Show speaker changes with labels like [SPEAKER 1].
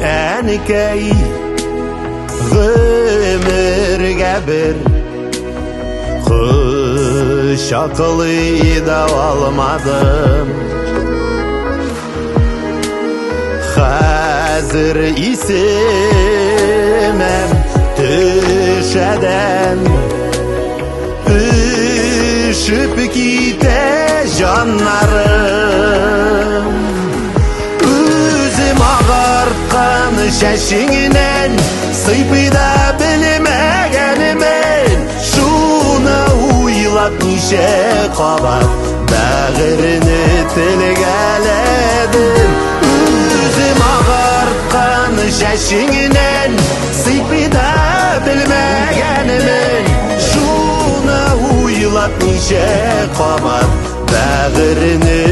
[SPEAKER 1] әнекей ғөмірге бір құшақлый да алмадым. Қазір исемем түшәден үшіп ките жаннарым. Өзім ағартқан шәшіңінен сыйпыда білмегенімін, шуны уйлап неше қабат бәғіріні тілгәледім. Өзім ағартқан шәшіңінен сыйпыда білмегенімін, шуны уйлап неше қабат бәғіріні